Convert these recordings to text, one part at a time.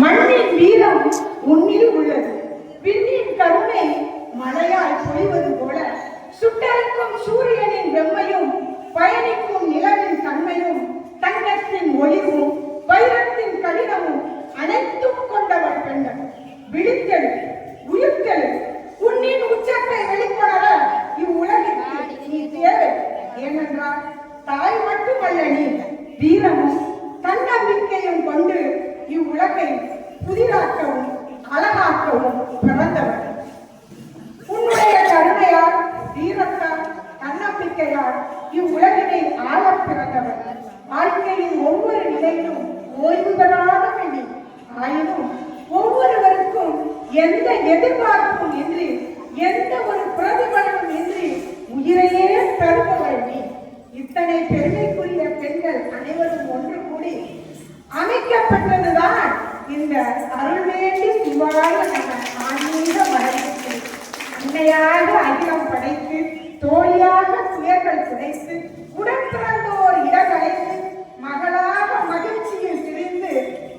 மண்ணின் வீரம் உன்னில் உள்ளது. விண்ணின் கருணை மழையால் பொழிவது போல சுட்டரிக்கும் சூரியனின் வெம்மையும் பயணிக்கும் நிலவின் தன்மையும் தங்கத்தின் ஒளிவும் வைரத்தின் கடினமும் அனைத்தும் கொண்டவள் பெண்கள். விழித்தல் உயிர்த்தல் உன்னின் உச்சத்தை வெளிக்கொணர இவ்வுலகிற்கு நீ தேவை. ஏனென்றால் தாய் மட்டுமல்ல, நீ வீரமும் தன்னம்பிக்கையும் கொண்டு இவ்வுலகை புதிராக்கவும் அழகாக்கவும் பிறந்தவர். உன்னுடைய கருணையால் வீரத்தால் தன்னம்பிக்கையால் இவ்வுலகினை ஆள பிறந்தவர். வாழ்க்கையின் ஒவ்வொரு நிலையிலும் ஓய்வு பெறாத வேண்டி ஆயினும் ஒவ்வொருவருக்கும் எந்த எதிர்பார்ப்பும் இன்றி எந்த ஒரு பிரதிபலனும் இன்றி உயிரையே தருபவள் நீ. இத்தனை பெருமைக்குரிய பெண்கள் அனைவரும் ஒன்று கூடி அமைக்கப்பட்டதுதான் இந்த அருள்வேண்டி சிவாய நம ஆன்மீக மரபிற்கு. அன்னையாக அகிலம் படைத்து தோழியாக துயர்கள் துடைத்து உடன் பிறந்தோர் இடகலைத்து மகளாக மகிழ்ச்சியில் திரிந்து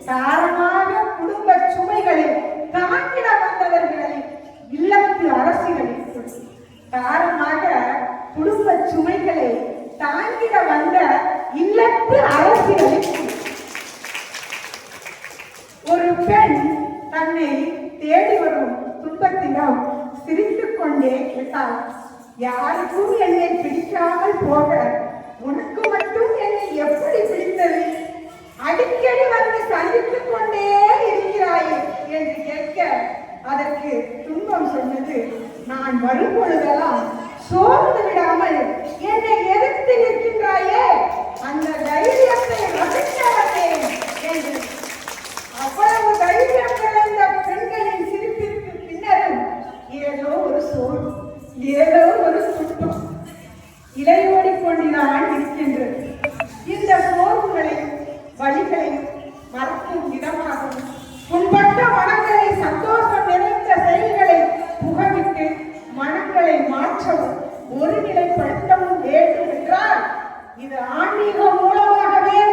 தாரமாக குடும்ப சுமைகளில் தாங்கிட வந்தவர்களை இல்லத்து அரசிகளில் தாரமாக குடும்ப சுமைகளை தாங்கிட வந்த இல்லத்து அரசிகளில் ஒரு பெண் தன்னை தேடி வரும் துன்பத்திடம் சிரித்துக் கொண்டே கேட்டாள். யாருக்கும் என்னை பிடிக்காமல் போக உனக்கு மட்டும் என்னை எப்படி பிடித்தது? அடிக்கடி வந்து சந்தித்துக் கொண்டே இருக்கிறாயே என்று கேட்க அதற்கு துன்பம் சொன்னது, நான் வரும் பொழுதெல்லாம் சோர்ந்து விடாமல் என்னை எதிர்த்து நிற்கின்றாயே, அந்த தைரியத்தை ரசிக்கிறேன் என்று. அவ்வளவு தைரியம் கலந்த பெண்களின் சிரிப்பிற்கு பின்னரும் ஏதோ ஒரு சோர்வு, ஏதோ ஒரு துன்பம் இலையோடி கொண்டினான் இருக்கின்றது. இந்த சோர்வுகளையும் வழிகளையும் மறக்கும் விதமாகவும் புண்பட்ட மனங்களை சந்தோஷம் நிறைந்த செயல்களை புகவிட்டு மனங்களை மாற்றவும் ஒருநிலைப்படுத்தவும் வேண்டும் என்றால் இது ஆன்மீகம் மூலமாகவே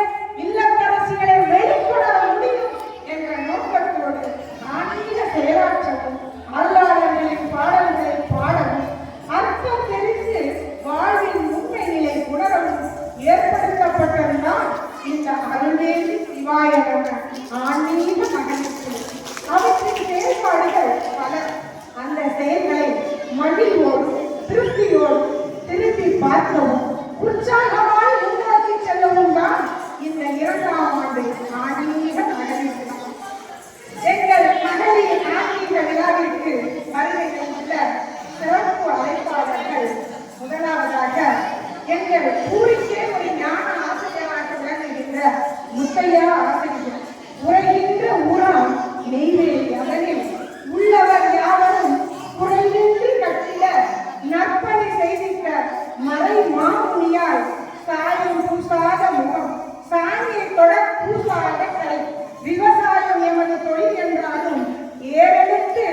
இல்லத்தரசிகளை வெளிக்கொணர முடியும் என்ற நோக்கத்தோடு ஆன்மீக செயலாற்றவும் அருளாளர்களின் பாடல்களை பாடவும் அர்த்தம் தெரிந்து வாழ்வின் உண்மை நிலை உணரவும் ஏற்படுத்தப்பட்டதுதான் இந்த அருள்வேண்டி சிவாய நம ஆன்மீக மகனுக்கு. அவற்றின் செயல்பாடுகள் பல. அந்த செயல்களை மகிழ்வோடு திருப்தியோடு திருப்பி பார்க்கவும் உற்சாகமாய் முன்னோக்கி செல்லவும் தான் இந்த 2ஆம் ஆண்டு ஆன்மீக மகனுக்கு. எங்கள் மகளிர் ஆன்மீக விழாவிற்கு வருகை உள்ள சிறப்பு அழைப்பாளர்கள், முதலாவதாக எங்கள் ஊருக்கே ஒரு ஞான ஆசிரியராக விளங்குகின்ற முத்தையா ஆசிரியர். உரைகின்ற ஊராம் நெய்வேலி அவரில் உள்ளவர் யாவரும் குறையின்றி கட்டிட நற்பணி செய்திட்ட மறை மாமுனியால் சாயம் பூசாத முகம், சாணியை தொட பூசாத கை. விவசாயம் எமது தொழில் என்றாலும் ஏறெடுத்து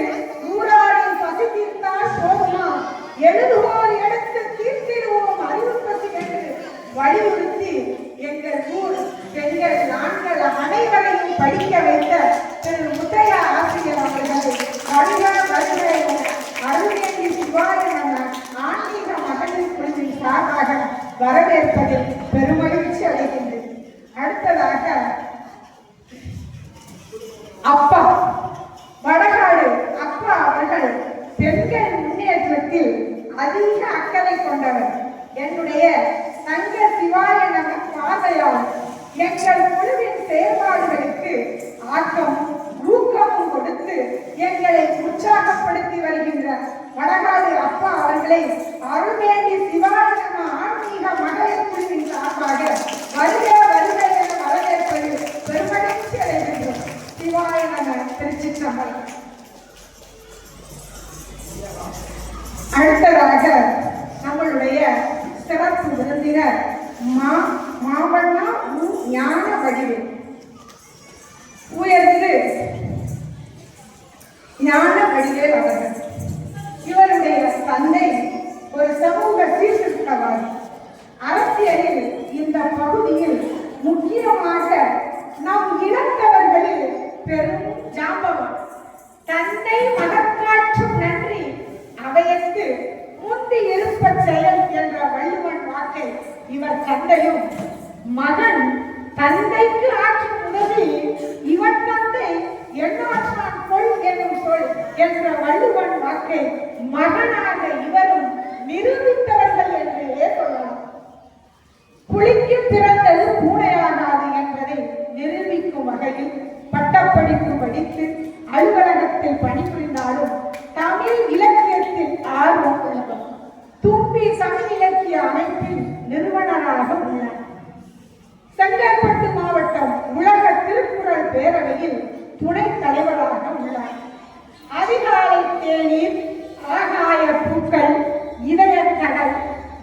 ஊராடின் பசி தீர்த்தால் போகுமா, எழுதுவோர் எடுத்து தீர்த்திடுவோம் அறிவுறுத்தி என்று வலியுறுத்தி எங்கள் ஊர் பெண்கள் ஆண்கள் அனைவரையும் படிக்க வைத்த திரு முத்தையா ஆசிரியர் அவர்களை அருள்வேண்டி சிவாய நம ஆன்மீக மகளிர் குழுவின் சார்பாக வரவேற்பதில் பெருமகிழ்ச்சி அடைகின்றது. அடுத்ததாக அப்பா வடகாடு அப்பா அவர்கள் பெண்கள் முன்னேற்றத்தில் அதிக அக்கறை கொண்டவர். என்னுடைய தங்க சிவாய நம பாதையால் எங்கள் குழுவின் செயல்பாடுகளுக்கு ஆக்கமும் ஊக்கமும் கொடுத்து எங்களை உற்சாகப்படுத்தி வருகின்ற வடகாடு அப்பா அவர்களை அருள்வேண்டி சிவாய நம ஆன்மீக மகளிர் குழுவின் சார்பாக வருக வருக என வரவேற்பது பெருமகிழ்ச்சி அடைகின்றோம். சிவாய நம. திருச்சிற்றம்பலம். அடுத்ததாக நம்மளுடைய சிறப்பு விருந்தினர் மாவண்ணா ஞான வடிவில் உயர்ந்து ஞான வடிவேல் அவர்கள். இவருடைய தந்தை ஒரு சமூக சீர்திருத்தவாதி. அரசியலில் இந்த பகுதியில் முக்கியமாக நம் இனத்தவர்களில் பெரும் ஜாம்பவம். தன்னை மகற்காற்றும் நன்றி அவையத்து முந்தி இருப்ப செயல் என்ற வள்ளுவன் வாக்கை இவர் தந்தையும், மகன் தந்தைக்கு ஆற்றும் உதவி இவன் தந்தை எண்ணாற்றான் கொள் என்னும் சொல் என்ற வள்ளுவன் வாக்கை மகனாக இவரும் நிரூபித்தவர்கள் என்றே சொல்லலாம். புலிக்கு பிறந்தது பூனையாகாது என்பதை நிரூபிக்கும் வகையில் பட்டப்படிப்பு படித்து அலுவலகத்தில் பணிபுரிந்தாலும் தமிழ் இலக்கியத்தில் ஆர்வம் உள்ளவர். தும்பி தமிழ் இலக்கிய அமைப்பின் நிறுவனராக உள்ளார். செங்கல்பட்டு மாவட்டம் உலக திருக்குறள் பேரவையில் துணைத் தலைவராக உள்ளார். அதிகாலை தேநீர், ஆகாய பூக்கள், இதயக்கடல்,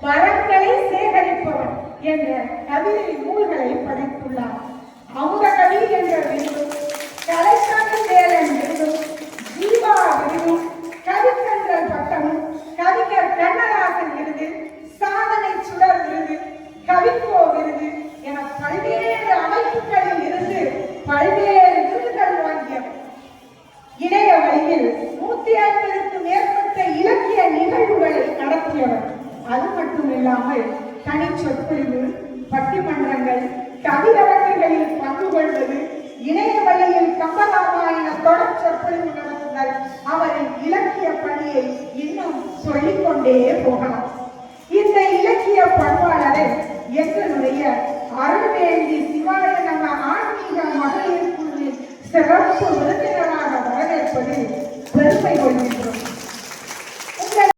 வரங்களை சேகரிப்பவர் என்ற கவிதை நூல்களை படைத்துள்ளார். அமுதகவி என்ற விருதும், கலைக்கணி வேலன் விருதும், ஜீவா விருதும், கவிக்கன்றல் பட்டமும், கவிஞர் கண்ணதாசன் விருது, சாதனை சுடர் விருது, கவிக்கோ விருது என பல்வேறு அமைப்புகளில் இருந்து பல்வேறு விருதுகள் வாங்கியவர். இணைய வழியில் 150க்கும் மேற்பட்ட இலக்கிய நிகழ்வுகளை நடத்தியவர். அது மட்டுமில்லாமல் தனி சொற்பொழிவு, பட்டிமன்றங்கள், கவிதரங்குகளில் பங்கு கொள்வது, இணைய வழியில் கம்பராமாயண தொடர் சொற்பொழிவு நடத்துதல் அவரின் இலக்கிய பணியை இன்னும் சொல்லிக்கொண்டே போகலாம். இந்த இலக்கிய பண்பாளரை எங்களுடைய அருள்வேண்டி சிவாய நம ஆன்மீக மகளிர் குழுவின் சிறப்பு விருந்தினராக வரவேற்பதில் பெருமை கொள்கின்றோம்.